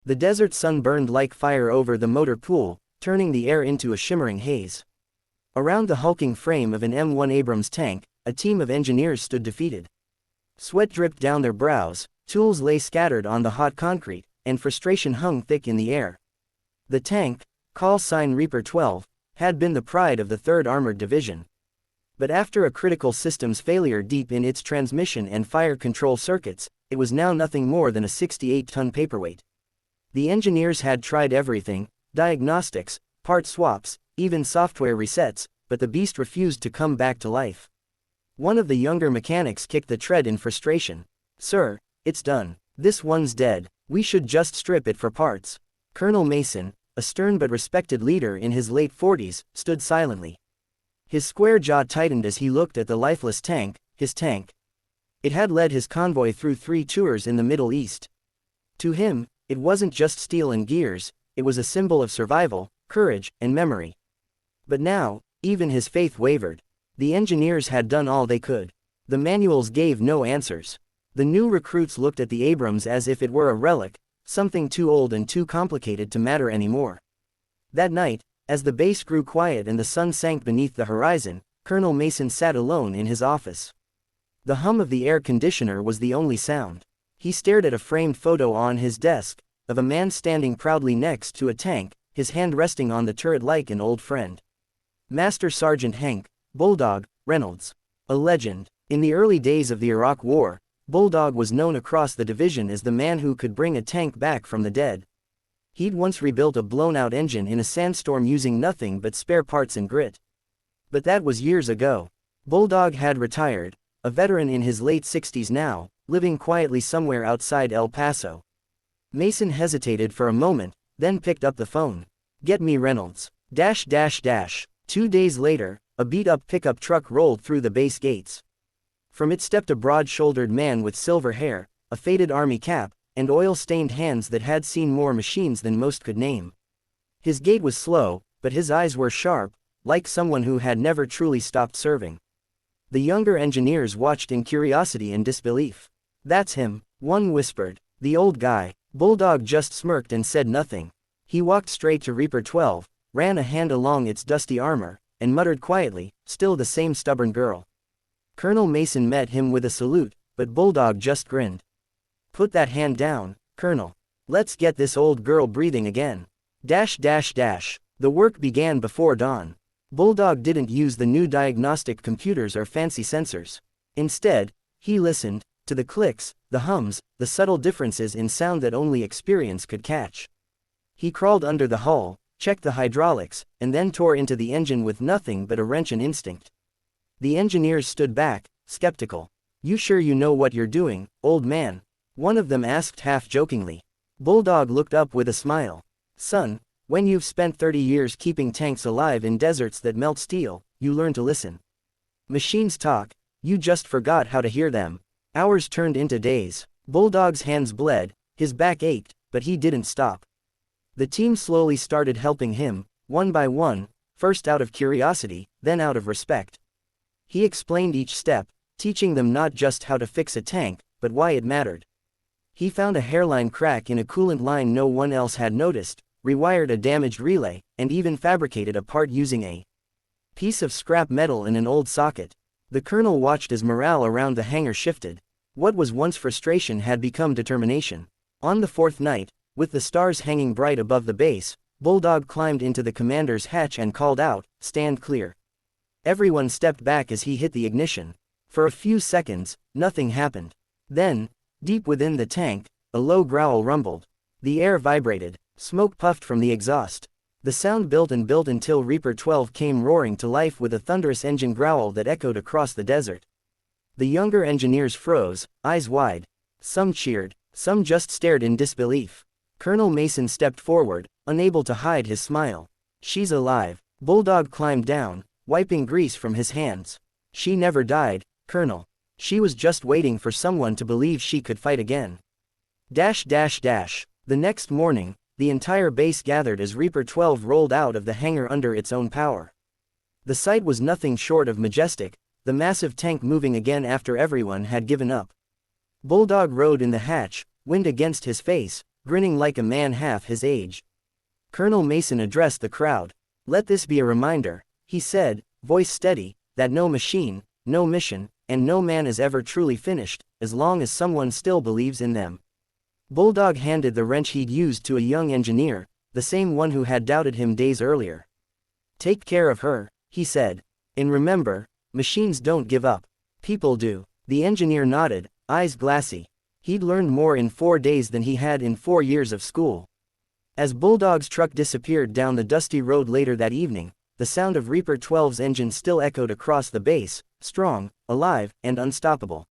The desert sun burned like fire over the motor pool, turning the air into a shimmering haze. Around the hulking frame of an M1 Abrams tank, a team of engineers stood defeated. Sweat dripped down their brows, tools lay scattered on the hot concrete, and frustration hung thick in the air. The tank, call sign Reaper 12, had been the pride of the 3rd Armored Division. But after a critical systems failure deep in its transmission and fire control circuits, it was now nothing more than a 68-ton paperweight. The engineers had tried everything, diagnostics, part swaps, even software resets, but the beast refused to come back to life. One of the younger mechanics kicked the tread in frustration. "Sir, it's done. This one's dead. We should just strip it for parts." Colonel Mason, a stern but respected leader in his late 40s, stood silently. His square jaw tightened as he looked at the lifeless tank, his tank. It had led his convoy through 3 tours in the Middle East. To him, it wasn't just steel and gears, it was a symbol of survival, courage, and memory. But now, even his faith wavered. The engineers had done all they could. The manuals gave no answers. The new recruits looked at the Abrams as if it were a relic, something too old and too complicated to matter anymore. That night, as the base grew quiet and the sun sank beneath the horizon, Colonel Mason sat alone in his office. The hum of the air conditioner was the only sound. He stared at a framed photo on his desk, of a man standing proudly next to a tank, his hand resting on the turret like an old friend. Master Sergeant Hank, Bulldog, Reynolds. A legend. In the early days of the Iraq War, Bulldog was known across the division as the man who could bring a tank back from the dead. He'd once rebuilt a blown-out engine in a sandstorm using nothing but spare parts and grit. But that was years ago. Bulldog had retired, a veteran in his late 60s now, living quietly somewhere outside El Paso. Mason hesitated for a moment, then picked up the phone. "Get me Reynolds. 2 days later, a beat-up pickup truck rolled through the base gates. From it stepped a broad-shouldered man with silver hair, a faded army cap, and oil-stained hands that had seen more machines than most could name. His gait was slow, but his eyes were sharp, like someone who had never truly stopped serving. The younger engineers watched in curiosity and disbelief. "That's him," one whispered. "The old guy." Bulldog just smirked and said nothing. He walked straight to Reaper 12, ran a hand along its dusty armor, and muttered quietly, "Still the same stubborn girl." Colonel Mason met him with a salute, but Bulldog just grinned. "Put that hand down, Colonel. Let's get this old girl breathing again." The work began before dawn. Bulldog didn't use the new diagnostic computers or fancy sensors. Instead, he listened to the clicks, the hums, the subtle differences in sound that only experience could catch. He crawled under the hull, checked the hydraulics, and then tore into the engine with nothing but a wrench and instinct. The engineers stood back, skeptical. "You sure you know what you're doing, old man?" one of them asked half-jokingly. Bulldog looked up with a smile. "Son, when you've spent 30 years keeping tanks alive in deserts that melt steel, you learn to listen. Machines talk, you just forgot how to hear them." Hours turned into days. Bulldog's hands bled, his back ached, but he didn't stop. The team slowly started helping him, one by one, first out of curiosity, then out of respect. He explained each step, teaching them not just how to fix a tank, but why it mattered. He found a hairline crack in a coolant line no one else had noticed, rewired a damaged relay, and even fabricated a part using a piece of scrap metal in an old socket. The colonel watched as morale around the hangar shifted. What was once frustration had become determination. On the 4th night, with the stars hanging bright above the base, Bulldog climbed into the commander's hatch and called out, "Stand clear." Everyone stepped back as he hit the ignition. For a few seconds, nothing happened. Then, deep within the tank, a low growl rumbled. The air vibrated, smoke puffed from the exhaust. The sound built and built until Reaper 12 came roaring to life with a thunderous engine growl that echoed across the desert. The younger engineers froze, eyes wide. Some cheered, some just stared in disbelief. Colonel Mason stepped forward, unable to hide his smile. "She's alive." Bulldog climbed down, wiping grease from his hands. "She never died, Colonel. She was just waiting for someone to believe she could fight again." The next morning, the entire base gathered as Reaper 12 rolled out of the hangar under its own power. The sight was nothing short of majestic, the massive tank moving again after everyone had given up. Bulldog rode in the hatch, wind against his face, grinning like a man half his age. Colonel Mason addressed the crowd. "Let this be a reminder," he said, voice steady, "that no machine, no mission, and no man is ever truly finished, as long as someone still believes in them." Bulldog handed the wrench he'd used to a young engineer, the same one who had doubted him days earlier. "Take care of her," he said. "And remember, machines don't give up. People do." The engineer nodded, eyes glassy. He'd learned more in 4 days than he had in 4 years of school. As Bulldog's truck disappeared down the dusty road later that evening, the sound of Reaper 12's engine still echoed across the base, strong, alive, and unstoppable.